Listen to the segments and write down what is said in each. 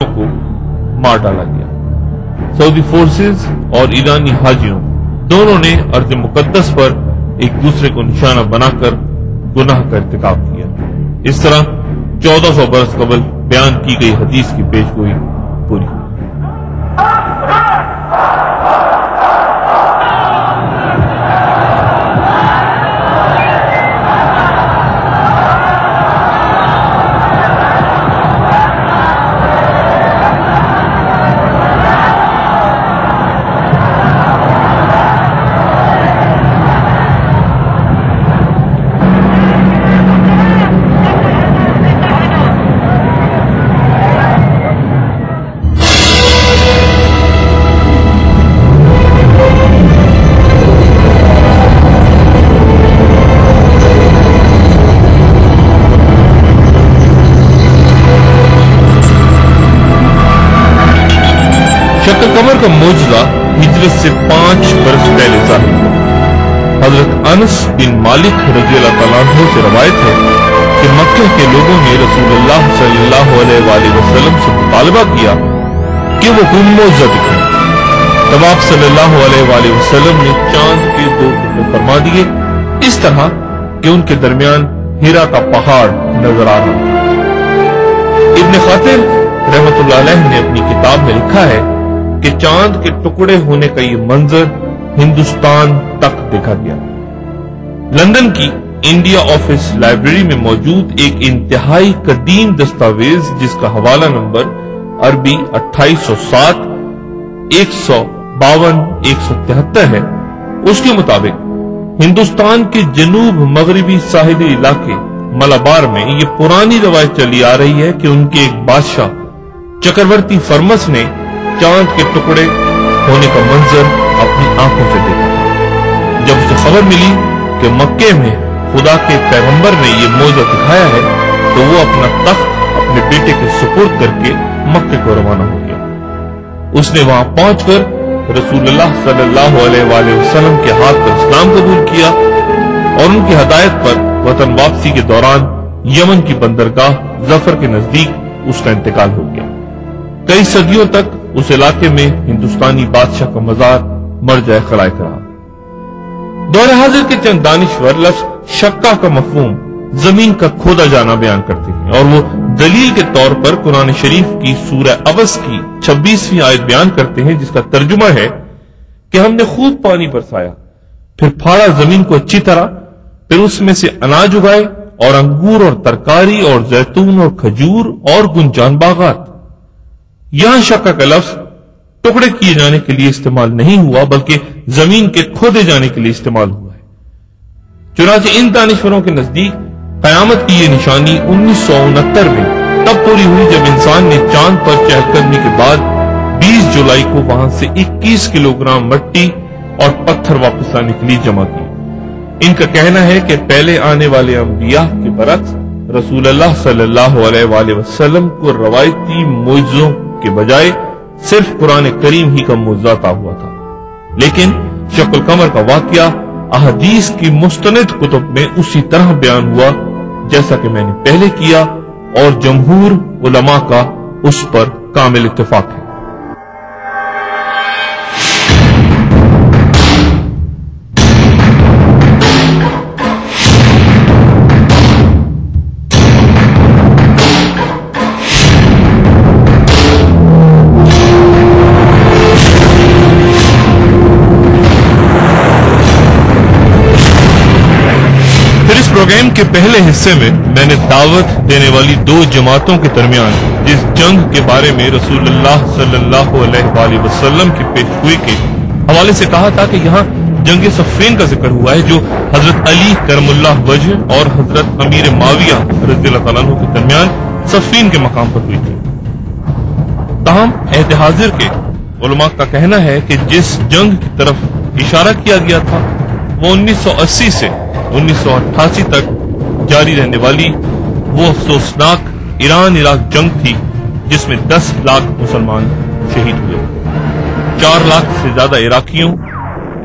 को मार डाला गया। सऊदी फोर्सेस और ईरानी हाजियों दोनों ने अर्ज़ मुक़द्दस पर एक दूसरे को निशाना बनाकर गुनाह का इर्तिकाब किया। इस तरह 1400 बरस कबल बयान की गई हदीस की पेशगोई पूरी हुई। कमर का मौजूदा हिजरत से 5 बरस पहले ज़ाहिर हुआ। हजरत अनस बिन मालिक रज़ियल्लाहु तआला अन्हु से रवायत है कि मक्के के लोगों ने रसूलुल्लाह सल्लल्लाहु अलैहि वसल्लम से मुतालबा किया कि वो कोई मौजज़ा दिखाएं। तब आप सल्लल्लाहु अलैहि वसल्लम ने चांद के 2 टुकड़े फरमा दिए, इस तरह कि उनके दरमियान हिरा का पहाड़ नजर आ रहा था। इब्न खातिर रहमतुल्लाह अलैह ने अपनी किताब में लिखा है कि चांद के टुकड़े होने का ये मंजर हिंदुस्तान तक देखा गया। लंदन की इंडिया ऑफिस लाइब्रेरी में मौजूद एक इंतहाई कदीम दस्तावेज जिसका हवाला नंबर अरबी 2807 152 173 है, उसके मुताबिक हिंदुस्तान के जनूब मगरबी साहिली इलाके मलाबार में ये पुरानी रवायत चली आ रही है कि उनके एक बादशाह चक्रवर्ती फरमस ने चांद के टुकड़े होने का मंजर अपनी आंखों से देखा। जब उसे खबर मिली कि मक्के में खुदा के पैगंबर ने यह मौजज़ा दिखाया है तो वो अपना तख्त अपने बेटे के सुपुर्द करके मक्के को रवाना हो गया। उसने वहां पहुंचकर रसूलुल्लाह सल्लल्लाहु अलैहि वसल्लम के हाथ पर इस्लाम कबूल किया और उनकी हदायत पर वतन वापसी के दौरान यमन की बंदरगाह जफर के नजदीक उसका इंतकाल हो गया। कई सदियों तक उस इलाके में हिंदुस्तानी बादशाह का मजार मरजाए खलाइक रहा। दौर हाजिर के चंद दानिश्वर लफ्ज़ शक्का का मफहूम जमीन का खोदा जाना बयान करते हैं और वो दलील के तौर पर कुरान शरीफ की सूरह अबस की 26वीं आयत बयान करते हैं, जिसका तर्जुमा है कि हमने खूब पानी बरसाया, फिर फाड़ा जमीन को अच्छी तरह, फिर उसमें से अनाज उगाए और अंगूर और तरकारी और जैतून और खजूर और गुंजान बागात। यहां शक्का का लफ्ज टुकड़े किए जाने के लिए इस्तेमाल नहीं हुआ बल्कि जमीन के खोदे जाने के लिए इस्तेमाल हुआ है। चुनांचे इन दानिश्वरों के नजदीक कयामत की यह निशानी 1969 में तब पूरी हुई जब इंसान ने चांद पर चहलकदमी के बाद 20 जुलाई को वहां से 21 किलोग्राम मिट्टी और पत्थर वापस लाने के लिए जमा किए। इनका कहना है कि पहले आने वाले अंबिया के बरक्स रसूलुल्लाह सल्लल्लाहु अलैहि वसल्लम को रवायती मौजज़ों के बजाय सिर्फ कुरान करीम ही का मौजज़ा अता हुआ था, लेकिन शक्ल कमर का वाकया अहदीस की मुस्तनद कुतुब में उसी तरह बयान हुआ जैसा कि मैंने पहले किया और जमहूर उलमा का उस पर कामिल इत्तेफाक है। प्रोग्राम के पहले हिस्से में मैंने दावत देने वाली 2 जमातों के दरमियान जिस जंग के बारे में रसूलुल्लाह सल्लल्लाहु अलैहि वसल्लम की पेशगोई के हवाले से कहा था कि यहाँ जंग सफ़ीन का जिक्र हुआ है जो हजरत अली करमुल्लाह वजह और हजरत अमीर माविया रज़ियल्लाहु तआला अन्हु के दरमियान सफ़ीन के मकाम पर हुई थी। ताहम अहद हाजिर के उलमा का कहना है कि जिस जंग की तरफ इशारा किया गया था वो 1980 से 1988 तक जारी रहने वाली वो अफसोसनाक ईरान इराक जंग थी जिसमें 10 लाख मुसलमान शहीद हुए, 4 लाख से ज्यादा इराकियों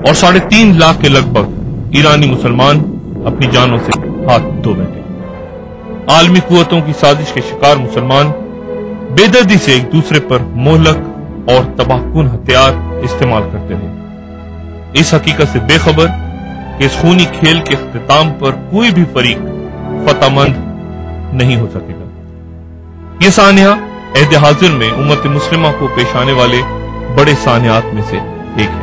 और 3.5 लाख के लगभग ईरानी मुसलमान अपनी जानों से हाथ धो बैठे। आलमी कुव्वतों की साजिश के शिकार मुसलमान बेदर्दी से एक दूसरे पर मोहलक और तबाहकुन हथियार इस्तेमाल करते रहे। इस हकीकत से बेखबर कि इस खूनी खेल के इख्तिताम पर कोई भी फरीक फतहमंद नहीं हो सकेगा। ये सानिया अहद हाजिर में उम्मत मुस्लिमा को पेश आने वाले बड़े सानियात में से एक है।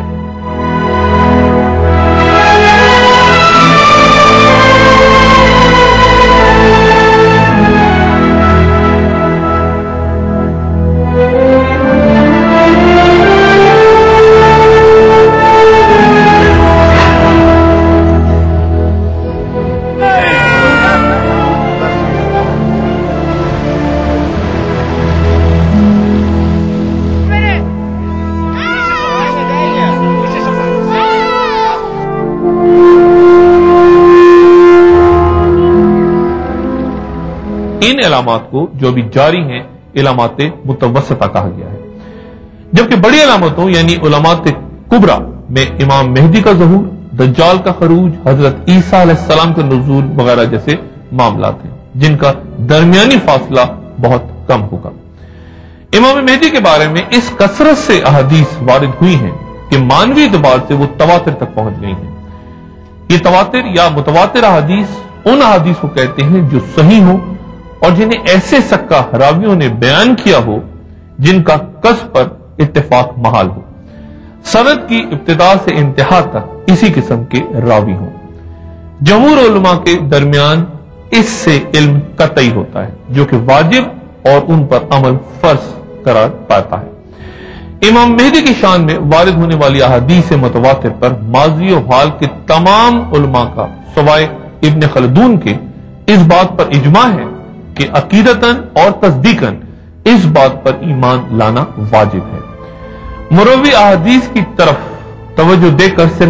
इन इलामात को जो अभी जारी हैं इलामात मुतवस्सिता कहा गया है, जबकि बड़ी इलामतों यानी उलमात कुबरा में इमाम मेहदी का ज़हूर, दज्जाल का खरूज, हजरत ईसा अलैहिस्सलाम का नुज़ूल वगैरह जैसे मामलात हैं जिनका दरमियानी फासला बहुत कम होगा। इमाम मेहदी के बारे में इस कसरत से अहादीस वारिद हुई हैं कि मानवी एतबार से वो तवातिर तक पहुंच गई हैं। ये तवातिर या मुतवातिर अहादीस उन अहादीस को कहते हैं जो सही हो और जिन्हें ऐसे सक्का रावियों ने बयान किया हो जिनका कसब पर इत्तेफाक महाल हो, सनद की इब्तिदा से इंतहा तक इसी किस्म के रावी हों। जमहूर उलमा के दरमियान इससे इल्म कतई होता है जो कि वाजिब और उन पर अमल फर्ज करार पाता है। इमाम मेहदी की शान में वारिद होने वाली अहादीस मुतवातिर पर माजी और हाल के तमाम उलमा का सवाए इब्न खलदून के इस बात पर इजमा है कि अकीदतन और तस्दीकन इस बात पर ईमान लाना वाजिब है। मुरव्वी अहादीस की तरफ तवज्जो देकर सिर्फ